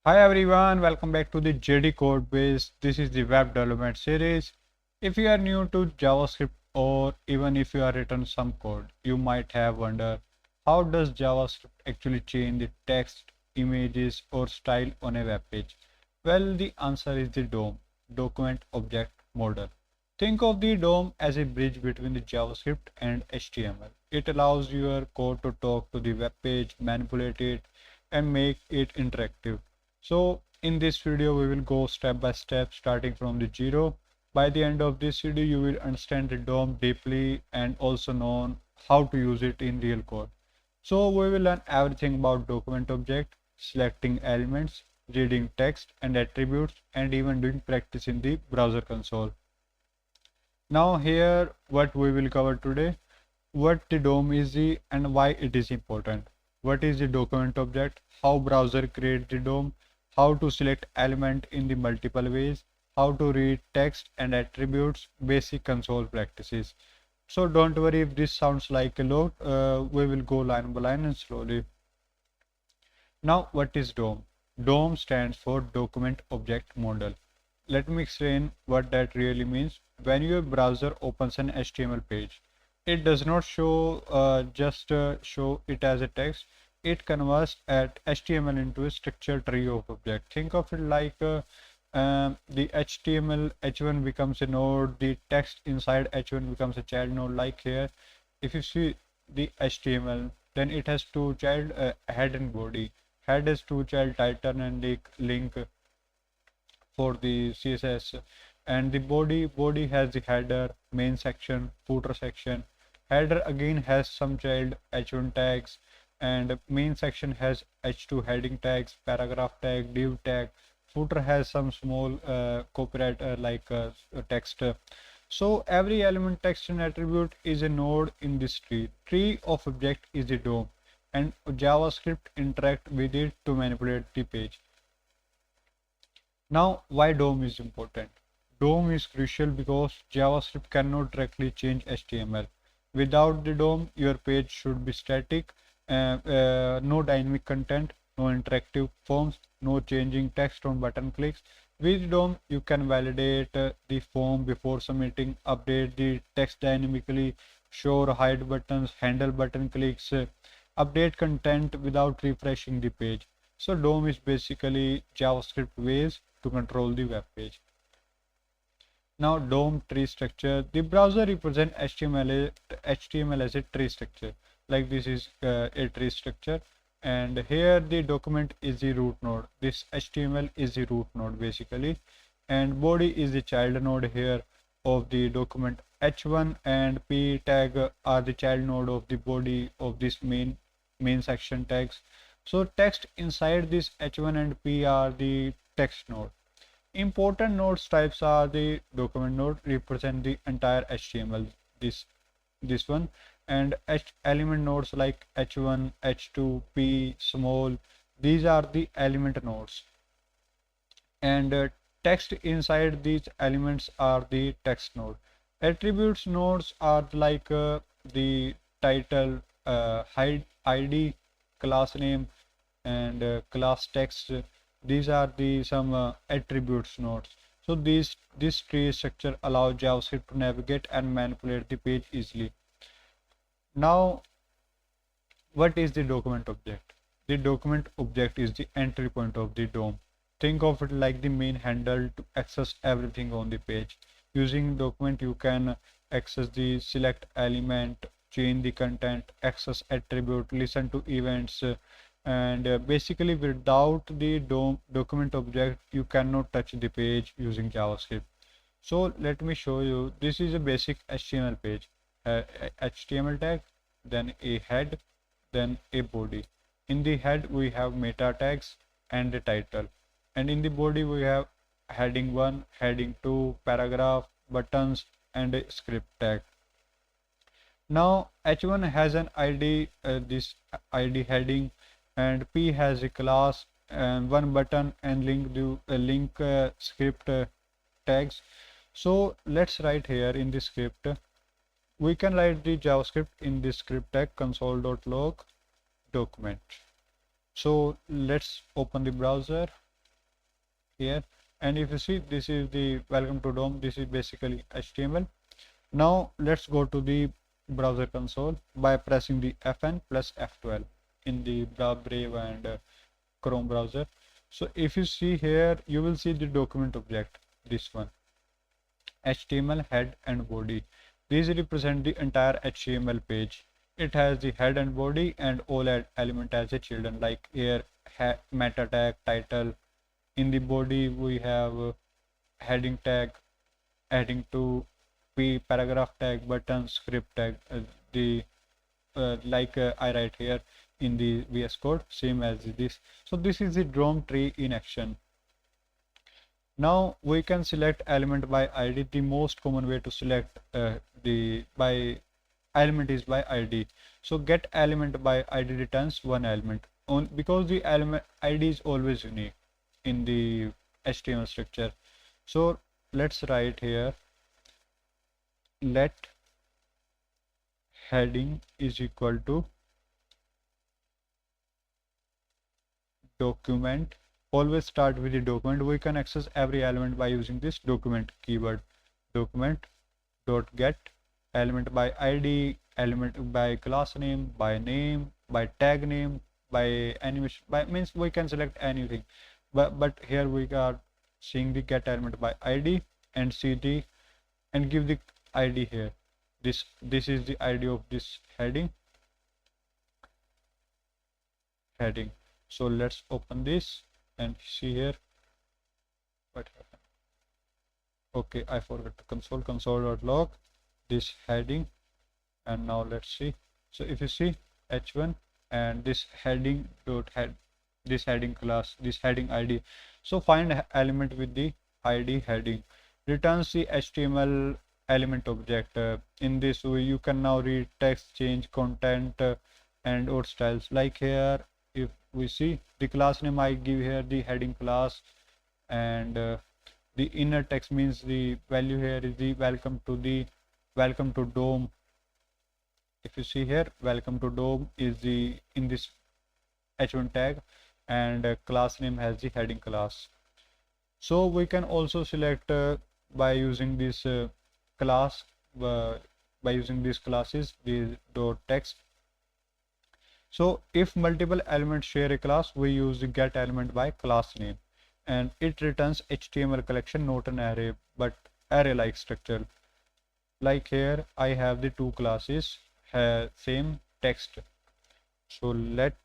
Hi everyone, welcome back to the JDCodebase. This is the web development series. If you are new to JavaScript or even if you have written some code, you might have wondered how does JavaScript actually change the text, images or style on a web page? Well, the answer is the DOM, Document Object Model. Think of the DOM as a bridge between the JavaScript and HTML. It allows your code to talk to the web page, manipulate it, and make it interactive. So in this video, we will go step by step, starting from the zero. By the end of this video, you will understand the DOM deeply and also know how to use it in real code. So we will learn everything about document object, selecting elements, reading text and attributes, and even doing practice in the browser console. Now here, what we will cover today, what the DOM is and why it is important. What is the document object, how browser create the DOM, how to select element in the multiple ways, how to read text and attributes, basic console practices. So don't worry if this sounds like a lot, we will go line by line and slowly. Now what is DOM? DOM stands for Document Object Model. Let me explain what that really means. When your browser opens an HTML page, it does not just show it as a text. It converts at HTML into a structured tree of object. Think of it like the HTML H1 becomes a node, the text inside H1 becomes a child node. Like here, if you see the HTML, then it has two child head and body. Head has two child title and link for the CSS, and the body has the header, main section, footer section. Header again has some child h1 tags, and main section has h2 heading tags, paragraph tag, div tag. Footer has some small copyright text. So every element, text and attribute is a node in this tree. Tree of object is the DOM, and JavaScript interact with it to manipulate the page. Now, why DOM is important? DOM is crucial because JavaScript cannot directly change HTML. Without the DOM, your page should be static, no dynamic content, no interactive forms, no changing text on button clicks. With DOM, you can validate the form before submitting, update the text dynamically, show or hide buttons, handle button clicks, update content without refreshing the page. So DOM is basically JavaScript ways to control the web page. Now DOM tree structure. The browser represents HTML as a tree structure. Like this is a tree structure, and here the document is the root node. This HTML is the root node basically, and body is the child node here of the document. H1 and P tag are the child node of the body of this main section tags. So text inside this H1 and P are the text node. Important nodes types are the document node, represent the entire HTML, this one, and element nodes like H1, H2, P, small, these are the element nodes, and text inside these elements are the text node. Attributes nodes are like the title, ID, class name, and class text. These are the some attributes nodes. So this tree structure allows JavaScript to navigate and manipulate the page easily. Now, what is the document object? The document object is the entry point of the DOM. Think of it like the main handle to access everything on the page. Using document, you can access the select element, change the content, access attribute, listen to events, and basically without the document object you cannot touch the page using JavaScript. So let me show you. This is a basic HTML page, HTML tag, then a head, then a body. In the head we have meta tags and the title, and in the body we have heading 1, heading 2, paragraph, buttons, and a script tag. Now H1 has an ID, this ID heading, and P has a class and one button and link script tags. So let's write here in the script. We can write the JavaScript in the script tag console.log document. So let's open the browser here. And if you see, this is the welcome to DOM. This is basically HTML. Now let's go to the browser console by pressing the Fn plus F12 in the Brave and Chrome browser. So if you see here, you will see the document object, this one, HTML head and body. These represent the entire HTML page. It has the head and body and all element as a children, like here meta tag, title. In the body we have heading tag, heading to paragraph tag, button, script tag. I write here in the VS Code, same as this. So this is the DOM tree in action. Now we can select element by ID. The most common way to select the by element is by ID. So get element by ID returns one element because the element ID is always unique in the HTML structure. So let's write here, let heading is equal to document. Always start with the document. We can access every element by using this document keyword. Document dot get element by ID, element by class name, by tag name, by animation, by means we can select anything. But here we are seeing the get element by ID and see the and give the ID here. This is the ID of this heading. So let's open this and see here what happened. Okay, I forgot to console.log this heading, and now let's see. So if you see h1 and this heading dot head, this heading class, this heading ID. So find element with the ID heading, returns the HTML element object. In this way you can now read text, change content and or styles. Like here, if we see the class name, I give here the heading class, and the inner text means the value here is the welcome to DOM. If you see here, welcome to DOM is the in this h1 tag, and class name has the heading class. So we can also select by using this class, by using these classes, the dot text. So if multiple elements share a class, we use the get element by class name, and it returns HTML collection, not an array but array like structure. Like here I have the two classes, same text. So let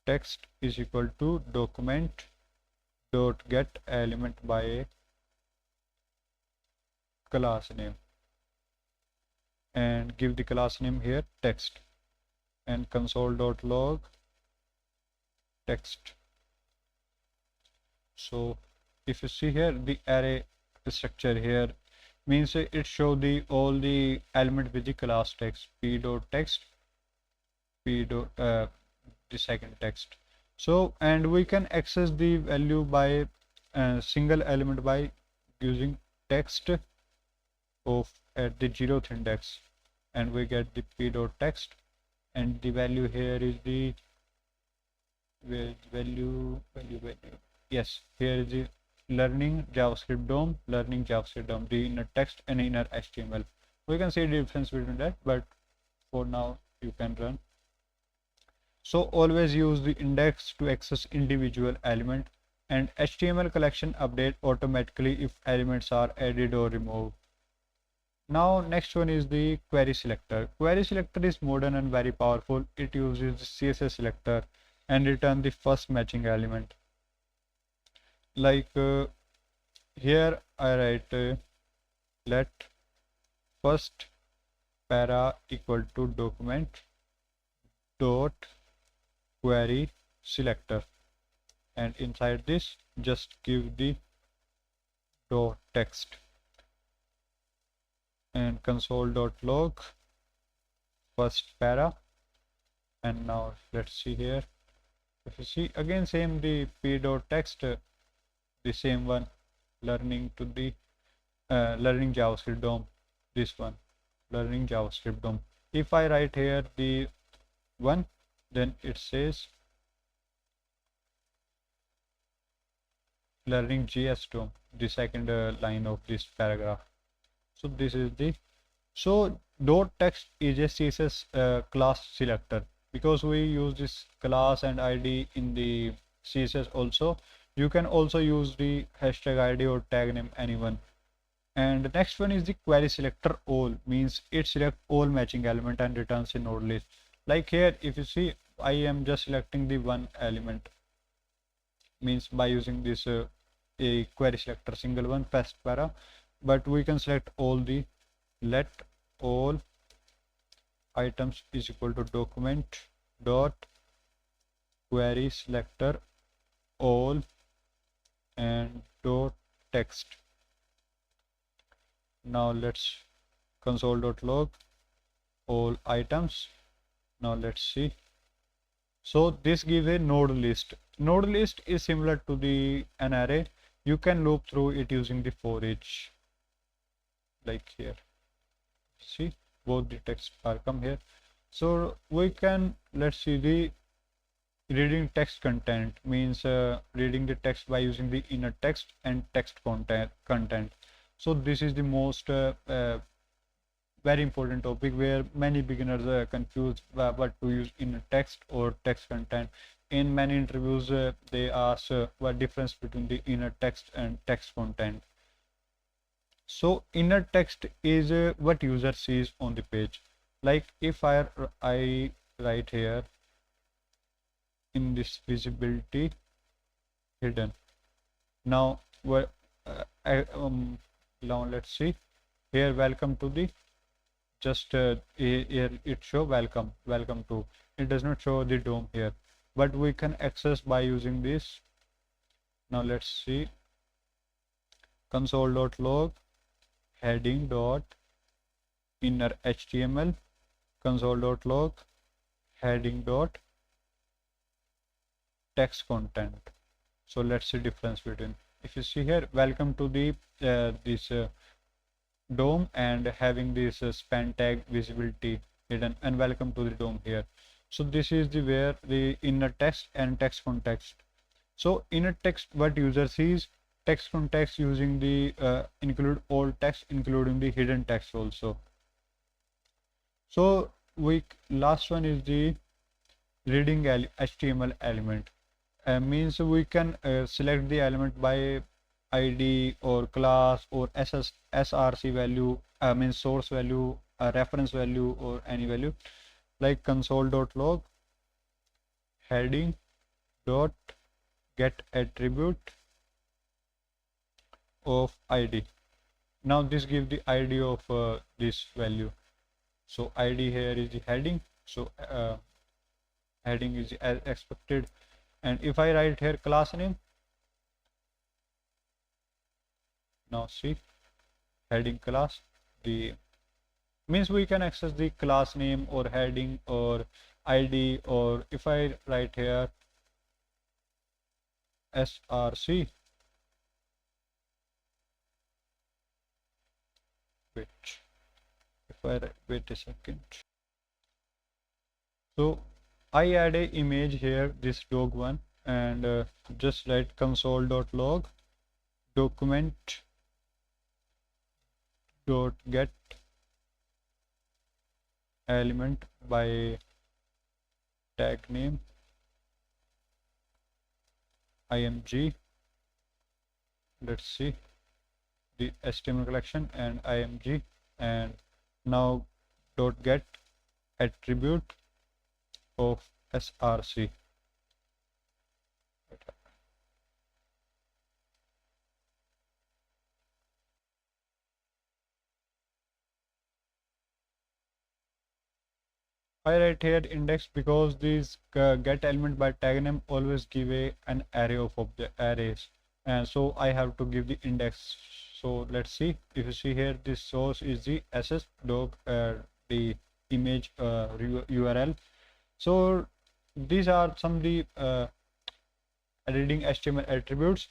text is equal to document dot get element by a class name, and give the class name here text, and console.log text. So if you see here, the array structure here means it show the all the element with the class text, p dot text, p dot the second text. So and we can access the value by single element by using text of at the 0th index, and we get the p dot text, and the value here is the value. Yes, here is the learning JavaScript DOM, the inner text and inner HTML. We can see the difference between that, but for now you can run. So always use the index to access individual element, and HTML collection update automatically if elements are added or removed. Now next one is the query selector. Query selector is modern and very powerful. It uses the CSS selector and return the first matching element. Like here I write let first para equal to document dot query selector, and inside this just give the dot text, and console.log first para. And now let's see here, if you see again same the p dot text, the same one, learning to the learning JavaScript DOM, this one, learning JavaScript DOM. If I write here the one, then it says learning JS DOM, the second line of this paragraph. So this is the dot text is a CSS class selector, because we use this class and ID in the CSS also. You can also use the hashtag ID or tag name, anyone. And the next one is the query selector all, means it selects all matching element and returns a node list. Like here, if you see, I am just selecting the one element, means by using this a query selector single one fast para, but we can select all the, let all items is equal to document dot query selector all and dot text. Now let's console.log all items. Now let's see. So this gives a node list. Node list is similar to the an array. You can loop through it using the for each, like here. See, both the text are come here. So we can, let's see, the reading text content, means reading the text by using the inner text and text content. So this is the most very important topic where many beginners are confused what to use inner text or text content. In many interviews they ask what difference between the inner text and text content. So inner text is what user sees on the page. Like if I write here in this visibility hidden. Now now let's see here, welcome to the, just here it show welcome to, it does not show the DOM here, but we can access by using this. Now let's see, console.log heading dot inner HTML, console.log heading dot text content. So let's see difference between, if you see here, welcome to the this DOM and having this span tag visibility hidden, and welcome to the DOM here. So this is the where the inner text and text context. So inner text what user sees, text context using the include all text including the hidden text also. So last one is the reading HTML element. Means we can select the element by ID or class or SRC value, means source value, reference value, or any value, like console.log heading dot get attribute of ID. Now this gives the ID of this value. So ID here is the heading, so heading is as expected. And if I write here class name, now see heading class, the means we can access the class name or heading or ID, or if I write here SRC, wait a second. So I add a image here, this dog one, and just write console.log document dot get element by tag name img. Let's see the HTML collection and img, and now dot get attribute of SRC. I write here index because these get element by tag name always give an array of arrays, and so I have to give the index. So let's see, if you see here, this source is the ss dog the image URL. So these are some of the reading HTML attributes.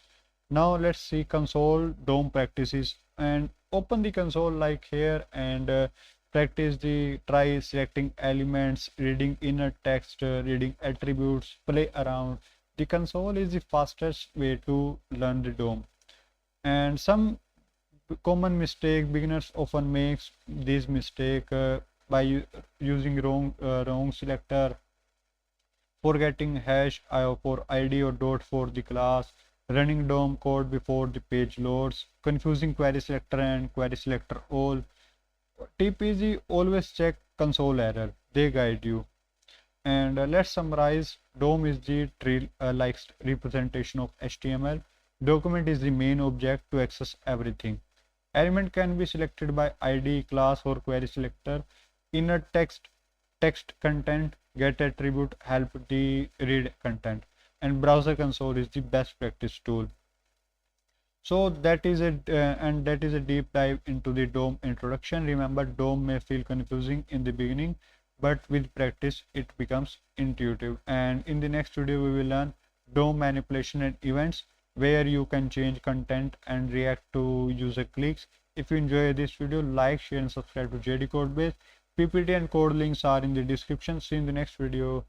Now let's see console DOM practices, and open the console like here, and practice the try selecting elements, reading inner text, reading attributes, play around, The console is the fastest way to learn the DOM. And some common mistake beginners often makes this mistake by using wrong selector, forgetting hash for id or dot for the class, running DOM code before the page loads, confusing query selector and query selector all. Tip is always check console error, they guide you. And let's summarize. DOM is the tree-like representation of HTML. Document is the main object to access everything. Element can be selected by ID, class, or query selector. Inner text content, get attribute, help the read content. And browser console is the best practice tool. So that is a deep dive into the DOM introduction. Remember, DOM may feel confusing in the beginning, but with practice it becomes intuitive. And in the next video we will learn DOM manipulation and events, where you can change content and react to user clicks. If you enjoy this video, like, share and subscribe to JDCodebase. PPT and code links are in the description. See you in the next video.